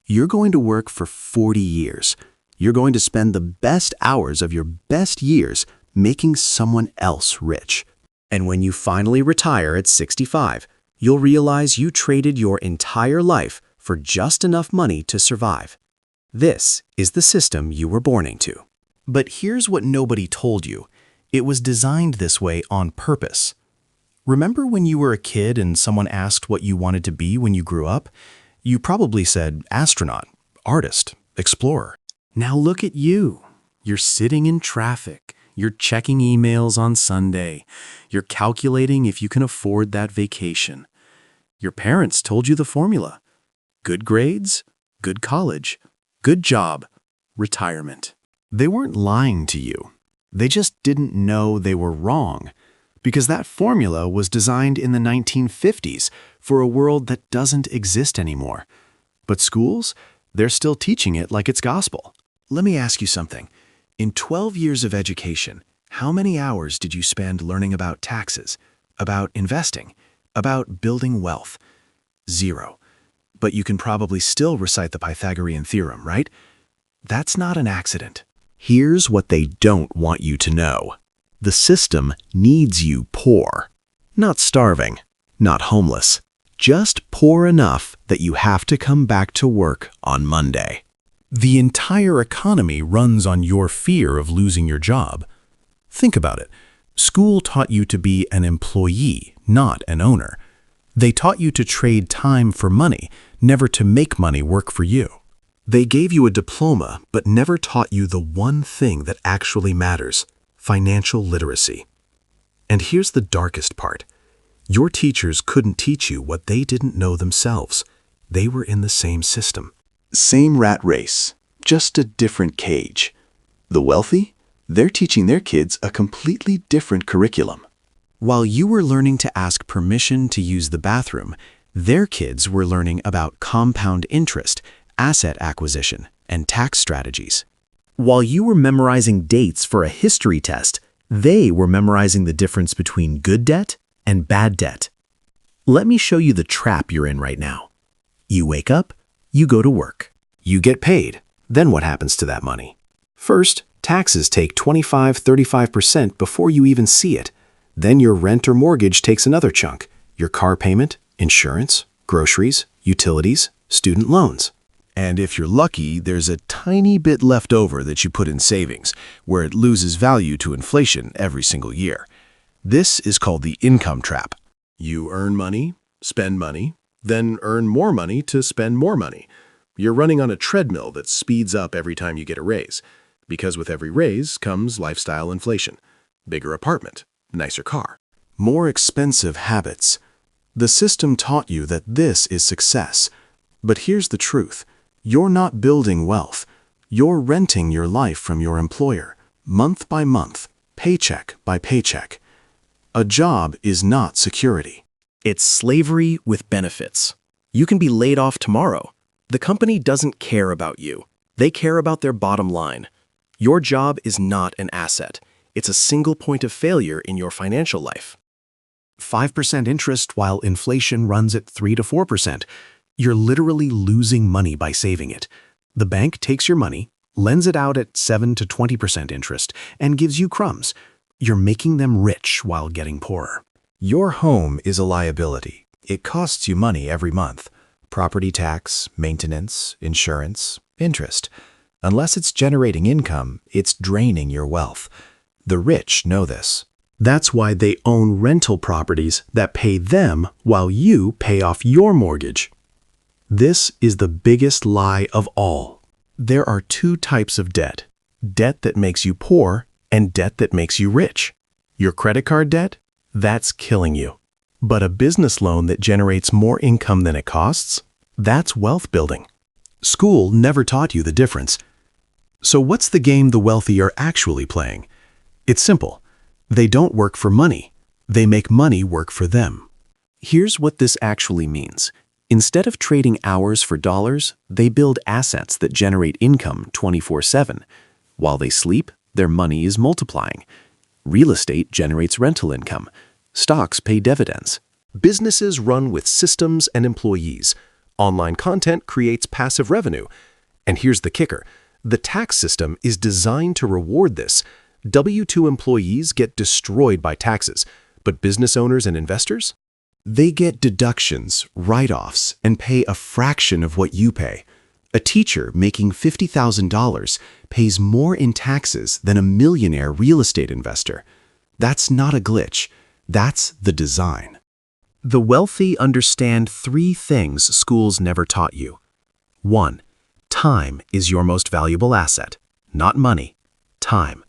You're going to work for 40 years. You're going to spend the best hours of your best years making someone else rich. And when you finally retire at 65, you'll realize you traded your entire life for just enough money to survive. This is the system you were born into. But here's what nobody told you. It was designed this way on purpose. Remember when you were a kid and someone asked what you wanted to be when you grew up? You probably said astronaut, artist, explorer. Now look at you. You're sitting in traffic. You're checking emails on Sunday. You're calculating if you can afford that vacation. Your parents told you the formula. Good grades, good college, good job, retirement. They weren't lying to you. They just didn't know they were wrong, because that formula was designed in the 1950s for a world that doesn't exist anymore. But schools, they're still teaching it like it's gospel. Let me ask you something. In 12 years of education, how many hours did you spend learning about taxes, about investing, about building wealth? 0. But you can probably still recite the Pythagorean theorem, right? That's not an accident. Here's what they don't want you to know. The system needs you poor. Not starving, not homeless. Just poor enough that you have to come back to work on Monday. The entire economy runs on your fear of losing your job. Think about it. School taught you to be an employee, not an owner. They taught you to trade time for money, never to make money work for you. They gave you a diploma, but never taught you the one thing that actually matters: financial literacy. And here's the darkest part. Your teachers couldn't teach you what they didn't know themselves. They were in the same system. Same rat race, just a different cage. The wealthy? They're teaching their kids a completely different curriculum. While you were learning to ask permission to use the bathroom, their kids were learning about compound interest, asset acquisition, and tax strategies. While you were memorizing dates for a history test, they were memorizing the difference between good debt and bad debt. Let me show you the trap you're in right now. You wake up, you go to work. You get paid. Then what happens to that money? First, taxes take 25–35% before you even see it. Then your rent or mortgage takes another chunk. Your car payment, insurance, groceries, utilities, student loans. And if you're lucky, there's a tiny bit left over that you put in savings, where it loses value to inflation every single year. This is called the income trap. You earn money, spend money, then earn more money to spend more money. You're running on a treadmill that speeds up every time you get a raise, because with every raise comes lifestyle inflation. Bigger apartment, nicer car, more expensive habits. The system taught you that this is success. But here's the truth. You're not building wealth. You're renting your life from your employer, month by month, paycheck by paycheck. A job is not security. It's slavery with benefits. You can be laid off tomorrow. The company doesn't care about you. They care about their bottom line. Your job is not an asset. It's a single point of failure in your financial life. 5% interest while inflation runs at 3 to 4%. You're literally losing money by saving it. The bank takes your money, lends it out at 7 to 20% interest, and gives you crumbs. You're making them rich while getting poorer. Your home is a liability. It costs you money every month. Property tax, maintenance, insurance, interest. Unless it's generating income, it's draining your wealth. The rich know this. That's why they own rental properties that pay them while you pay off your mortgage. This is the biggest lie of all. There are 2 types of debt: debt that makes you poor and debt that makes you rich. Your credit card debt? That's killing you. But a business loan that generates more income than it costs? That's wealth building. School never taught you the difference. So what's the game the wealthy are actually playing? It's simple. They don't work for money. They make money work for them. Here's what this actually means. Instead of trading hours for dollars, they build assets that generate income 24/7. While they sleep, their money is multiplying. Real estate generates rental income. Stocks pay dividends. Businesses run with systems and employees. Online content creates passive revenue. And here's the kicker. The tax system is designed to reward this. W-2 employees get destroyed by taxes, but business owners and investors? They get deductions, write-offs, and pay a fraction of what you pay. A teacher making $50,000 pays more in taxes than a millionaire real estate investor. That's not a glitch. That's the design. The wealthy understand 3 things schools never taught you. 1. Time is your most valuable asset, not money. Time.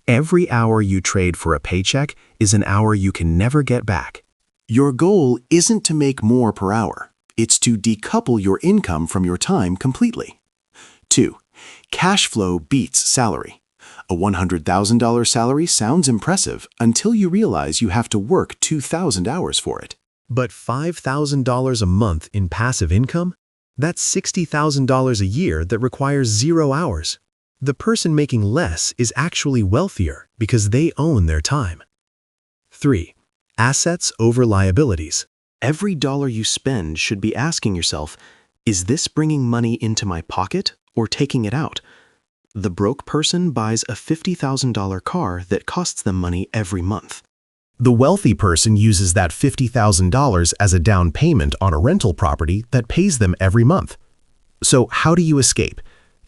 Every hour you trade for a paycheck is an hour you can never get back. Your goal isn't to make more per hour. It's to decouple your income from your time completely. 2. Cash flow beats salary. A $100,000 salary sounds impressive until you realize you have to work 2,000 hours for it. But $5,000 a month in passive income? That's $60,000 a year that requires 0 hours. The person making less is actually wealthier because they own their time. 3. Assets over liabilities. Every dollar you spend should be asking yourself, is this bringing money into my pocket or taking it out? The broke person buys a $50,000 car that costs them money every month. The wealthy person uses that $50,000 as a down payment on a rental property that pays them every month. So how do you escape?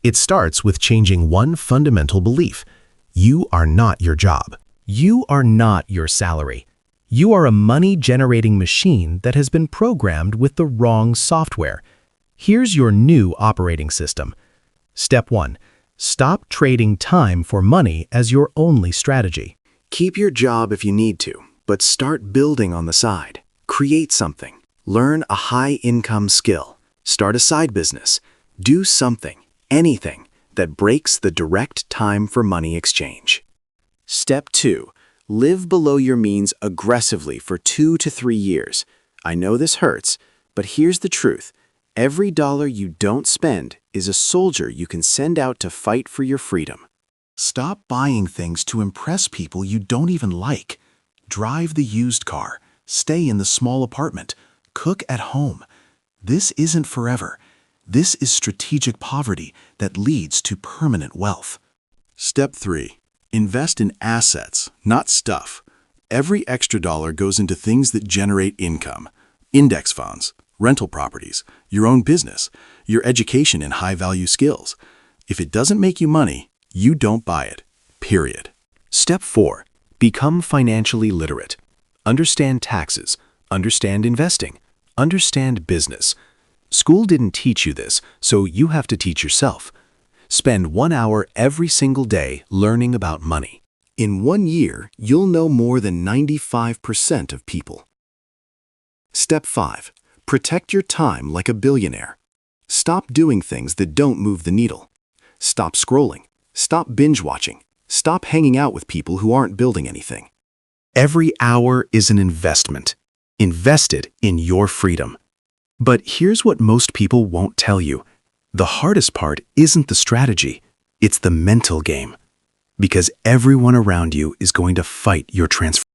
It starts with changing one fundamental belief. You are not your job. You are not your salary. You are a money-generating machine that has been programmed with the wrong software. Here's your new operating system. Step 1. Stop trading time for money as your only strategy. Keep your job if you need to, but start building on the side. Create something. Learn a high-income skill. Start a side business. Do something, anything, that breaks the direct time for money exchange. Step 2. Live below your means aggressively for 2 to 3 years. I know this hurts, but here's the truth. Every dollar you don't spend is a soldier you can send out to fight for your freedom. Stop buying things to impress people you don't even like. Drive the used car. Stay in the small apartment. Cook at home. This isn't forever. This is strategic poverty that leads to permanent wealth. Step 3. Invest in assets, not stuff. Every extra dollar goes into things that generate income. Index funds, rental properties, your own business, your education in high-value skills. If it doesn't make you money, you don't buy it. Period. Step 4. Become financially literate. Understand taxes. Understand investing. Understand business. School didn't teach you this, so you have to teach yourself. Spend 1 hour every single day learning about money. In 1 year, you'll know more than 95% of people. Step 5. Protect your time like a billionaire. Stop doing things that don't move the needle. Stop scrolling. Stop binge-watching. Stop hanging out with people who aren't building anything. Every hour is an investment. Invested in your freedom. But here's what most people won't tell you. The hardest part isn't the strategy, it's the mental game. Because everyone around you is going to fight your transformation.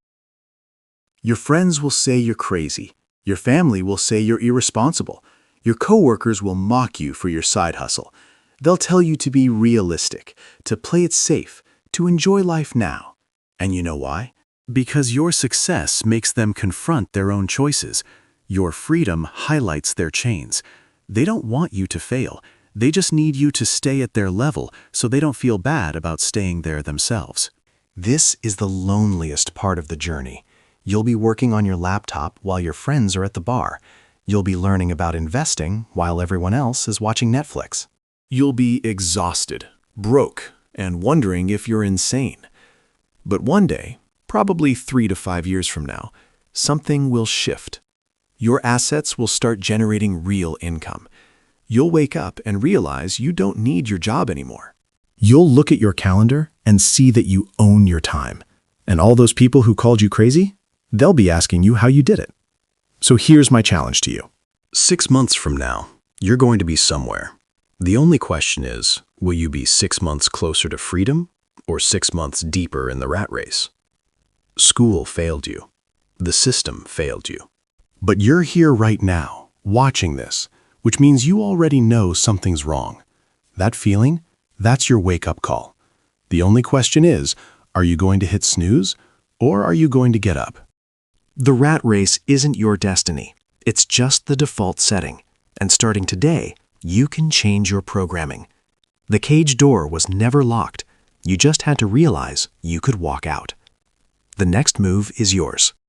Your friends will say you're crazy. Your family will say you're irresponsible. Your coworkers will mock you for your side hustle. They'll tell you to be realistic, to play it safe, to enjoy life now. And you know why? Because your success makes them confront their own choices. Your freedom highlights their chains. They don't want you to fail. They just need you to stay at their level so they don't feel bad about staying there themselves. This is the loneliest part of the journey. You'll be working on your laptop while your friends are at the bar. You'll be learning about investing while everyone else is watching Netflix. You'll be exhausted, broke, and wondering if you're insane. But one day, probably 3 to 5 years from now, something will shift. Your assets will start generating real income. You'll wake up and realize you don't need your job anymore. You'll look at your calendar and see that you own your time. And all those people who called you crazy, they'll be asking you how you did it. So here's my challenge to you. 6 months from now, you're going to be somewhere. The only question is, will you be 6 months closer to freedom or 6 months deeper in the rat race? School failed you. The system failed you. But you're here right now, watching this, which means you already know something's wrong. That feeling, that's your wake-up call. The only question is, are you going to hit snooze or are you going to get up? The rat race isn't your destiny. It's just the default setting. And starting today, you can change your programming. The cage door was never locked. You just had to realize you could walk out. The next move is yours.